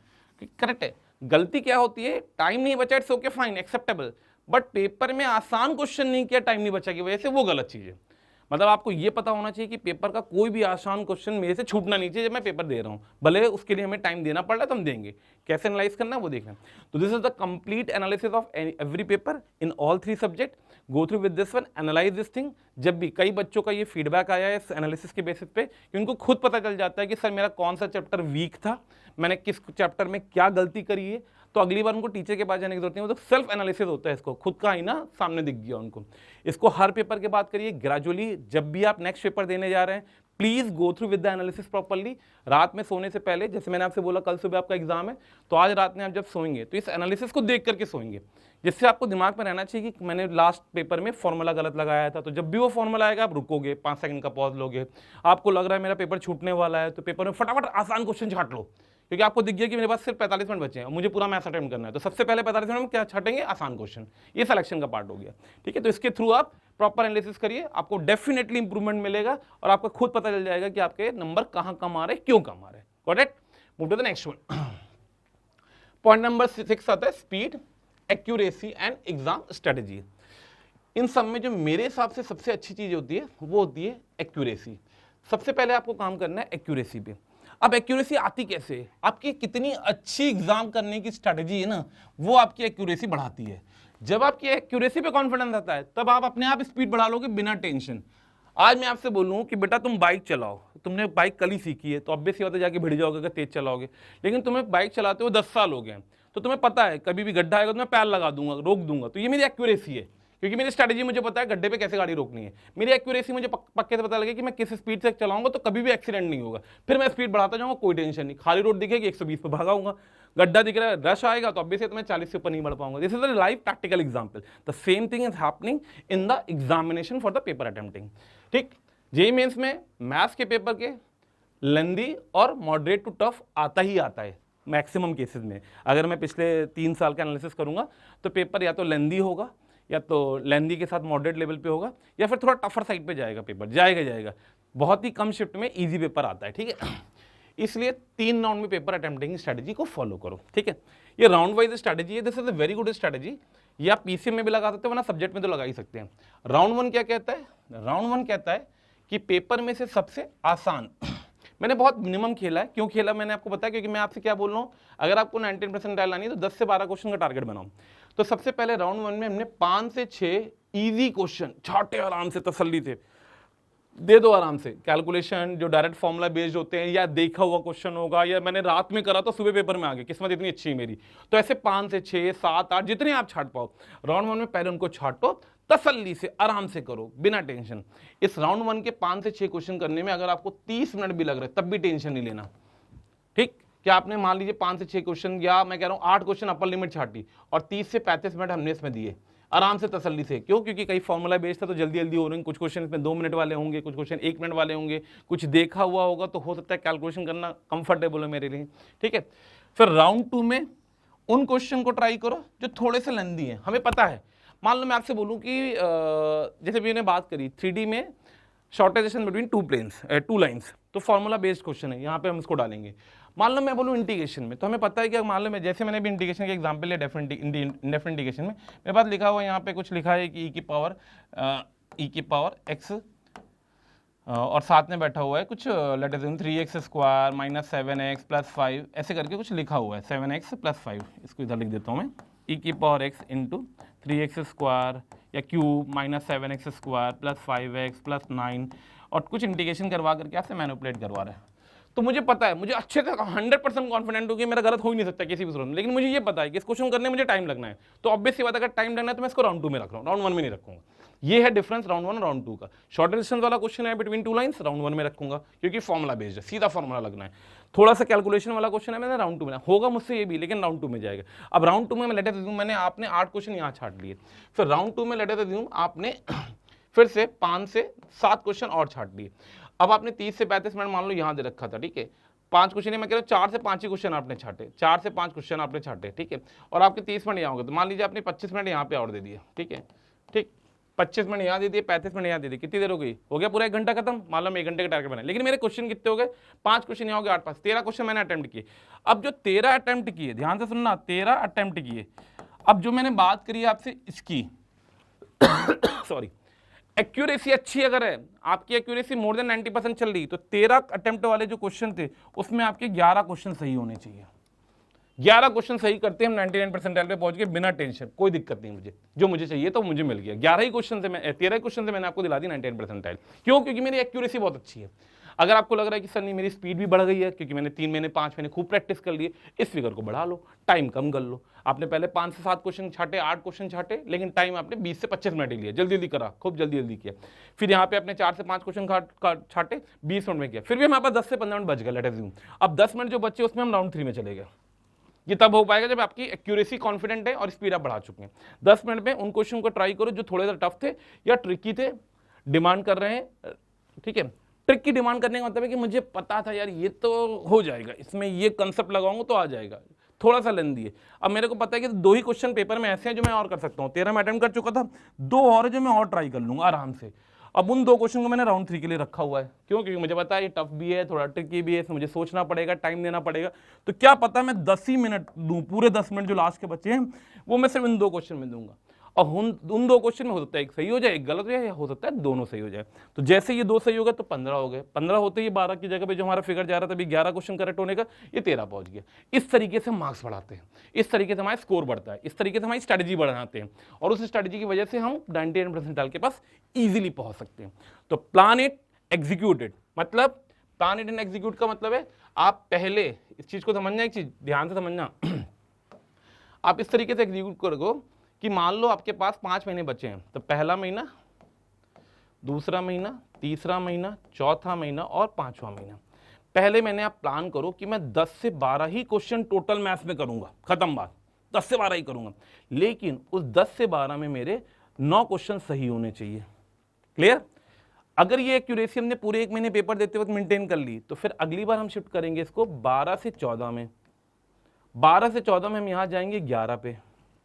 करेक्ट है। गलती क्या होती है, टाइम नहीं बचा, it's okay fine acceptable, but paper में आसान क्वेश्चन नहीं किया टाइम नहीं बचा की वजह से, वो गलत चीज है। मतलब आपको ये पता होना चाहिए कि पेपर का कोई भी आसान क्वेश्चन मेरे से छूटना नहीं चाहिए जब मैं पेपर दे रहा हूँ, भले उसके लिए हमें टाइम देना पड़ रहा है तो हम देंगे। कैसे एनालाइज करना है वो देखना है। तो this is the complete analysis of every paper in all 3 subject. Go through with this one, analyse this thing. जब भी कई बच्चों का ये फीडबैक आया है इस एनालिसिस के बेसिस पे कि उनको खुद पता चल जाता है कि सर मेरा कौन सा चैप्टर वीक था, मैंने किस चैप्टर में क्या गलती करी है, तो अगली बार उनको टीचर के पास जाने की जरूरत नहीं है, वो तो सेल्फ एनालिसिस होता है, इसको खुद का आईना सामने दिख गया उनको। इसको हर पेपर के बाद करिए ग्रेजुअली। जब भी आप नेक्स्ट पेपर देने जा रहे हैं please go through with the analysis properly. रात में सोने से पहले, जैसे मैंने आपसे बोला कल सुबह आपका एग्जाम है, तो आज रात में आप जब सोएंगे तो इस एनालिसिस को देख करके सोएंगे, जिससे आपको दिमाग में रहना चाहिए कि मैंने लास्ट पेपर में फॉर्मूला गलत लगाया था। तो जब भी वो फॉर्मूला आएगा आप रुकोगे, 5 सेकंड का पॉज लोगे। आपको लग रहा है मेरा पेपर छूटने वाला है, तो पेपर में फटाफट आसान क्वेश्चन छाट लो, क्योंकि आपको दिख गया कि मेरे पास सिर्फ 45 मिनट बचे हैं, मुझे पूरा मैथ्स अटेम्प्ट करना है, तो सबसे पहले 45 मिनट में क्या छाटेंगे, आसान क्वेश्चन। ये सिलेक्शन का पार्ट हो गया, ठीक है। तो इसके थ्रू आप प्रॉपर एनालिसिस करिए, आपको डेफिनेटली इंप्रूवमेंट मिलेगा और आपको खुद पता चल जाएगा कि आपके नंबर कहां कम आ रहे, क्यों कम आ रहे। Got it? Move to the next one. Point number 6 आता है speed, accuracy and exam strategy. इन सब में जो मेरे हिसाब से सबसे अच्छी चीज होती है वो होती है एक्यूरेसी। सबसे पहले आपको काम करना है एक्यूरेसी पे। अब एक्यूरेसी आती कैसे, आपकी कितनी अच्छी एग्जाम करने की स्ट्रेटजी है ना, वो आपकी एक्यूरेसी बढ़ाती है। जब आपकी एक्यूरेसी पे कॉन्फिडेंस आता है तब आप अपने आप स्पीड बढ़ा लोगे बिना टेंशन। आज मैं आपसे बोलूं कि बेटा तुम बाइक चलाओ, तुमने बाइक कल ही सीखी है तो ऑब्वियस बात है जाके भिड़ जाओगे अगर तेज चलाओगे, लेकिन तुम्हें बाइक चलाते हो 10 साल हो गए, तो तुम्हें पता है कभी भी गड्ढा आएगा तो मैं पैर लगा दूंगा, रोक दूंगा। तो ये मेरी एक्यूरेसी है, क्योंकि मेरी स्ट्रैटेजी मुझे पता है गड्ढे पे कैसे गाड़ी रोकनी है। मेरी एक्यूरेसी मुझे पक्के से पता लगे कि मैं किस स्पीड से चलाऊंगा तो कभी भी एक्सीडेंट नहीं होगा। फिर मैं स्पीड बढ़ाता जाऊंगा, कोई टेंशन नहीं। खाली रोड दिखेगी 120 पे भागाऊंगा, गड्ढा दिख रहा है रश आएगा तो ऑब्वियसली तो मैं 40 से ऊपर नहीं बढ़ पाऊंगा। This is a live practical example. The same thing is happening in the examination for the paper attempting, ठीक। जेईई मेंस में मैथ्स के पेपर के लेंदी और मॉडरेट टू टफ आता ही आता है मैक्सिमम केसेस में। अगर मैं पिछले 3 साल का एनालिसिस करूंगा तो पेपर या तो लेंदी होगा, या तो लेंदी के साथ मॉडरेट लेवल पे होगा, या फिर थोड़ा टफर साइड पे जाएगा पेपर, जाएगा। बहुत ही कम शिफ्ट में इजी पेपर आता है, ठीक है। इसलिए 3 राउंड में पेपर अटेम्प्टिंग स्ट्रेटजी को फॉलो करो, ठीक है। ये राउंड वाइज स्ट्रेटजी है, this is a very good strategy. ये आप पीसीएम में भी लगा सकते हो, वरना सब्जेक्ट में तो लगा ही सकते हैं। राउंड 1 क्या कहता है, राउंड 1 कहता है कि पेपर में से सबसे आसान। मैंने बहुत मिनिमम खेला है, क्यों खेला मैंने आपको बताया, क्योंकि मैं आपसे क्या बोल रहा हूँ, अगर आपको 19% लानी है तो 10 से 12 क्वेश्चन का टारगेट बनाओ। तो सबसे पहले राउंड 1 में हमने 5 से 6 इजी क्वेश्चन छाटे आराम से, तसल्ली से दे दो आराम से। कैलकुलेशन जो डायरेक्ट फॉर्मूला बेस्ड होते हैं, या देखा हुआ क्वेश्चन होगा, या मैंने रात में करा तो सुबह पेपर में आ गया, किस्मत इतनी अच्छी है मेरी। तो ऐसे 5 से 6 7 8 जितने आप छाट पाओ राउंड 1 में पहले उनको छाटो, तसल्ली से आराम से करो बिना टेंशन। इस राउंड 1 के 5 से 6 क्वेश्चन करने में अगर आपको 30 मिनट भी लग रहे तब भी टेंशन नहीं लेना, ठीक। क्या आपने मान लीजिए 5 से 6 क्वेश्चन, या मैं कह रहा हूँ 8 क्वेश्चन अपर लिमिट छाटी और 30 से 35 मिनट हमने इसमें दिए आराम से, तसल्ली से। क्यों? क्योंकि कई फॉर्मूला बेस्ड था तो जल्दी जल्दी हो रहे हैं, कुछ क्वेश्चन इसमें 2 मिनट वाले होंगे, कुछ क्वेश्चन 1 मिनट वाले होंगे, कुछ देखा हुआ होगा तो हो सकता है कैलकुलेशन करना कंफर्टेबल है मेरे लिए, ठीक है। फिर राउंड 2 में उन क्वेश्चन को ट्राई करो जो थोड़े से लेंदी हैं, हमें पता है। मान लो मैं आपसे बोलूँ कि जैसे भी मैंने बात करी 3D में शॉर्टाइजेशन between two planes, two lines, तो फॉर्मूला बेस्ड क्वेश्चन है, यहाँ पे हम इसको डालेंगे। मान लो मैं बोलूँ इंटीग्रेशन में, तो हमें पता है कि मान लो मैं जैसे मैंने भी इंटीग्रेशन के एग्जांपल लिया इंडेफिनिट इंटीग्रेशन में, मेरे पास लिखा हुआ यहाँ पे कुछ लिखा है कि e की पावर x और साथ में बैठा हुआ है कुछ late us assume 3x square minus 7x plus 5 ऐसे करके कुछ लिखा हुआ है 7x प्लस 5, इसको इधर लिख देता हूँ मैं, e की power x into 3x square या cube minus 7x square plus 5x plus 9 और कुछ इंटीग्रेशन करवा करके आपसे मैनिपुलेट करवा रहा है। तो मुझे पता है, मुझे अच्छे से 100% कॉन्फिडेंट हूँ कि मेरा गलत हो ही नहीं सकता किसी भी सूरत में, लेकिन मुझे ये पता है कि इस क्वेश्चन करने में मुझे टाइम लगना है। तो ऑब्वियस सी बात है, अगर टाइम लगना है तो मैं इसको राउंड 2 में रख रहा हूँ, राउंड 1 में नहीं रखूंगा। ये है डिफरेंस राउंड 1 और राउंड 2 का। शॉर्टर डिस्टेंस वाला क्वेश्चन है बिटवीन टू लाइंस, राउंड 1 में रखूंगा क्योंकि फॉर्मुला बेस्ड है, सीधा फॉर्मुला लगना है। थोड़ा सा कैलकुलेशन वाला क्वेश्चन है, मैंने राउंड 2 में होगा मुझसे ये भी, लेकिन राउंड 2 में जाएगा। अब राउंड 2 में लेट अस अज्यूम मैंने आपने 8 क्वेश्चन यहाँ छाट लिए, फिर राउंड 2 में लेट अस अज्यूम आपने फिर से 5 से 7 क्वेश्चन और छाट लिए। अब आपने 30 से 35 मिनट मान लो यहाँ दे रखा था, ठीक है, 5 क्वेश्चन, मैं कह रहा हूँ 4 से 5 ही क्वेश्चन आपने छाटे, 4 से 5 क्वेश्चन आपने छाटे, ठीक है, और आपके 30 मिनट यहाँ होंगे, तो मान लीजिए आपने 25 मिनट यहाँ पे और दे दिए, ठीक है, ठीक, 25 मिनट यहाँ दे दिए, 35 मिनट यहाँ दे दिए, कितनी देर हो गई, हो गया पूरा 1 घंटा खत्म। मान लो मैं 1 घंटे का टारगेट बनाया, लेकिन मेरे क्वेश्चन कितने हो गए, 5 क्वेश्चन यहाँ हो गए, 8 5 13 क्वेश्चन मैंने अटेम्प्ट किए। अब जो 13 अटेम्प्ट किए, ध्यान से सुनना, 13 अटेम्प्ट किए, अब जो मैंने बात करी आपसे इसकी सॉरी, एक्यूरेसी अच्छी अगर है, आपकी एक्यूरेसी मोर देन 90% चल रही, तो 13 अटेम्प्ट वाले जो क्वेश्चन थे उसमें आपके 11 क्वेश्चन सही होने चाहिए। 11 क्वेश्शन सही करते हैं हम 99 परसेंटाइल पे पहुंच गए बिना टेंशन, कोई दिक्कत नहीं, मुझे जो मुझे चाहिए तो मुझे मिल गया। 11 ही क्वेश्चन से मैं 13 क्वेश्चन से मैंने आपको दिला दी 99 परसेंटाइल। क्यों? क्योंकि मेरी एक्यूरेसी बहुत अच्छी है। अगर आपको लग रहा है कि सर नहीं मेरी स्पीड भी बढ़ गई है क्योंकि मैंने 3 महीने 5 महीने खूब प्रैक्टिस कर लिए, इस फिगर को बढ़ा लो, टाइम कम कर लो। आपने पहले 5 से 7 क्वेश्चन छाटे, 8 क्वेश्चन छाटे, लेकिन टाइम आपने 20 से 25 मिनट ही लिया, जल्दी जल्दी करा, खूब जल्दी जल्दी किया। फिर यहाँ पे आपने 4 से 5 क्वेश्चन छाटे, 20 मिनट में किया, फिर भी हमारे पास 10 से 15 मिनट बच गए लेट अस अज्यूम। अब 10 मिनट जो बचे उसमें हम राउंड 3 में चले गए। ये तब हो पाएगा जब आपकी एक्यूरेसी कॉन्फिडेंट है और स्पीड आप बढ़ा चुके हैं। 10 मिनट में उन क्वेश्चन को ट्राई करो जो थोड़े से टफ थे या ट्रिकी थे, डिमांड कर रहे हैं, ठीक है। ट्रिक की डिमांड करने का मतलब है कि मुझे पता था यार ये तो हो जाएगा, इसमें ये कंसेप्ट लगाऊंगा तो आ जाएगा, थोड़ा सा लेंदी है। अब मेरे को पता है कि 2 ही क्वेश्चन पेपर में ऐसे हैं जो मैं और कर सकता हूँ। 13 में अटेम्प्ट कर चुका था, 2 और जो मैं और ट्राई कर लूंगा आराम से। अब उन 2 क्वेश्चन को मैंने राउंड 3 के लिए रखा हुआ है। क्यों? क्योंकि मुझे पता है ये टफ भी है, थोड़ा ट्रिकी भी है, इसमें मुझे सोचना पड़ेगा, टाइम देना पड़ेगा। तो क्या पता मैं 10 ही मिनट दूं, पूरे 10 मिनट जो लास्ट के बचे हैं वो मैं सिर्फ इन 2 क्वेश्चन में दूंगा। और उन 2 क्वेश्चन में हो सकता है एक सही हो जाए, एक गलत हो जाए, या हो सकता है दोनों सही हो जाए। तो जैसे ये 2 सही हो गए तो 15 हो गए, 15 होते ही 12 की जगह पे जो हमारा फिगर जा रहा था अभी 11 क्वेश्चन करेक्ट होने का, ये 13 पहुंच गया। इस तरीके से मार्क्स बढ़ाते हैं, इस तरीके से हमारा स्कोर बढ़ता है, इस तरीके से हमारी स्ट्रेटजी बढ़ाते हैं, और उस स्ट्रेटजी की वजह से हम 99 परसेंटाइल के पास ईजिली पहुंच सकते हैं। तो प्लान इट, एग्जीक्यूट इट, मतलब प्लान इट एंड एग्जीक्यूट का मतलब है आप पहले इस चीज को समझना, एक चीज ध्यान से समझना आप इस तरीके से एग्जीक्यूट करोगे कि मान लो आपके पास 5 महीने बचे हैं, तो पहला महीना, दूसरा महीना, तीसरा महीना, चौथा महीना और 5वां महीना। पहले महीने आप प्लान करो कि मैं 10 से 12 ही क्वेश्चन टोटल मैथ्स में करूंगा, खत्म बात, 10 से 12 ही करूंगा, लेकिन उस 10 से 12 में मेरे 9 क्वेश्चन सही होने चाहिए। क्लियर? अगर ये एक्यूरेसी हमने पूरे 1 महीने पेपर देते वक्त मेंटेन कर ली, तो फिर अगली बार हम शिफ्ट करेंगे इसको 12 से 14 में। 12 से 14 में हम यहां जाएंगे 11 पे।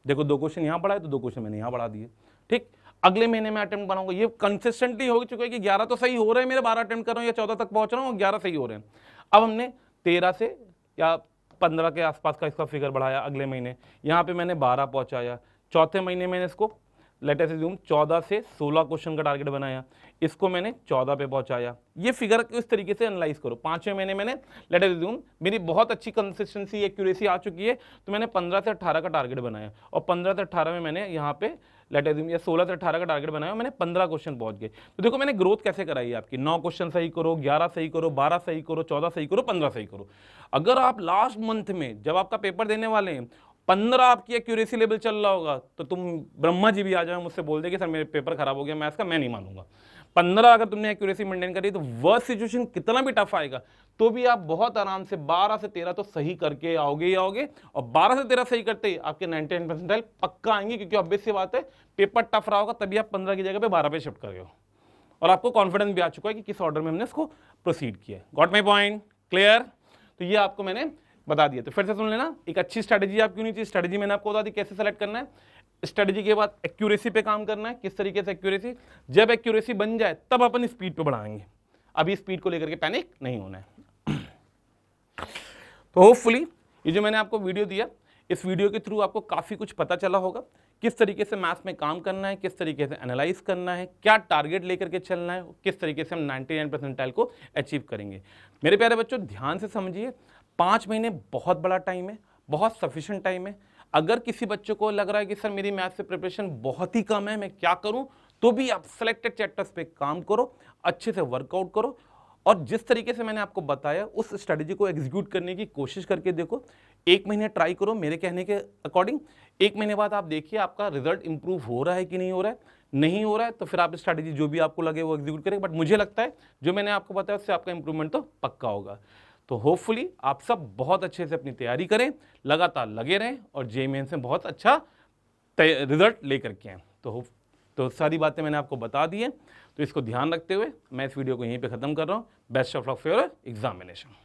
देखो 2 क्वेश्चन यहां बढ़ाए तो 2 क्वेश्चन मैंने यहां बढ़ा दिए, ठीक। अगले महीने में अटेम्प्ट बनाऊंगा, ये कंसिस्टेंटली हो चुका है कि 11 तो सही हो रहे हैं मेरे, 12 अटेम्प्ट कर रहा हूं या 14 तक पहुंच रहा हूं और 11 सही हो रहे हैं। अब हमने 13 से या 15 के आसपास का इसका फिगर बढ़ाया, अगले महीने यहां पे मैंने 12 पहुंचाया। चौथे महीने मैंने इसको लेट अस अज्यूम 14 से 16 क्वेश्चन का टारगेट बनाया, इसको मैंने 14 पे पहुंचाया। ये फिगर इस तरीके से एनालाइज करो। 5वें महीने मैंने लेट अस अज्यूम मेरी बहुत अच्छी कंसिस्टेंसी एक्यूरेसी आ चुकी है, तो मैंने 15 से 18 का टारगेट बनाया, और 15 से 18 में मैंने यहाँ पे लेट अस अज्यूम या 16 से 18 का टारगेट बनाया, मैंने 15 क्वेश्चन पहुंच गए। तो देखो मैंने ग्रोथ कैसे कराई है आपकी, 9 क्वेश्चन सही करो, 11 सही करो, 12 सही करो, 14 सही करो, 15 सही करो। अगर आप लास्ट मंथ में जब आपका पेपर देने वाले हैं 15 आपकी एक्यूरेसी लेवल चल रहा होगा, तो तुम ब्रह्मा जी भी आ जाए मुझसे बोल दे कि सर मेरे पेपर खराब हो गया मैथ्स का, मैं नहीं मानूंगा। 15 अगर तुमने एक्यूरेसी मेंटेन करी, तो वर्स्ट सिचुएशन कितना भी टफ आएगा तो भी आप बहुत आराम से 12 से 13 तो सही करके आओगे ही आओगे, और 12 से 13 सही करते ही आपके 99 परसेंटाइल पक्का आएंगे, क्योंकि ऑब्वियस सी बात है पेपर टफ रहा होगा तभी आप 15 की जगह पे 12 पे शिफ्ट कर गए हो, और आपको कॉन्फिडेंस भी आ चुका है कि किस ऑर्डर में हमने इसको प्रोसीड किया। Got my point? क्लियर? तो ये आपको मैंने बता दिया। तो फिर से सुन लेना, एक अच्छी स्ट्रेटजी आपकी होनी चाहिए। स्ट्रेटजी मैंने आपको बता दी कैसे सेलेक्ट करना है। स्ट्रेटजी के बाद एक्यूरेसी पे काम करना है। किस तरीके से एक्यूरेसी, जब एक्यूरेसी बन जाए तब अपन स्पीड पे बढ़ाएंगे, अभी स्पीड को लेकर के पैनिक नहीं होना है। तो होपफुली ये जो मैंने आपको वीडियो दिया, इस वीडियो के थ्रू आपको काफ़ी कुछ पता चला होगा, किस तरीके से मैथ्स में काम करना है, किस तरीके से एनालाइज करना है, क्या टारगेट लेकर के चलना है, किस तरीके से हम 99 परसेंटाइल को अचीव करेंगे। मेरे प्यारे बच्चों ध्यान से समझिए, 5 महीने बहुत बड़ा टाइम है, बहुत सफिशिएंट टाइम है। अगर किसी बच्चों को लग रहा है कि सर मेरी मैथ्स से प्रिपरेशन बहुत ही कम है, मैं क्या करूं, तो भी आप सिलेक्टेड चैप्टर्स पे काम करो, अच्छे से वर्कआउट करो और जिस तरीके से मैंने आपको बताया उस स्ट्रेटजी को एग्जीक्यूट करने की कोशिश करके देखो। 1 महीने ट्राई करो मेरे कहने के अकॉर्डिंग। 1 महीने बाद आप देखिए आपका रिजल्ट इंप्रूव हो रहा है कि नहीं हो रहा है। नहीं हो रहा है तो फिर आप स्ट्रेटजी जो भी आपको लगे वो एग्जीक्यूट करें, बट मुझे लगता है जो मैंने आपको बताया उससे आपका इंप्रूवमेंट तो पक्का होगा। तो होपफुली आप सब बहुत अच्छे से अपनी तैयारी करें, लगातार लगे रहें और जेईई मेंस में बहुत अच्छा रिजल्ट लेकर के आएं। तो सारी बातें मैंने आपको बता दी हैं, तो इसको ध्यान रखते हुए मैं इस वीडियो को यहीं पे ख़त्म कर रहा हूँ। Best of luck for your examination.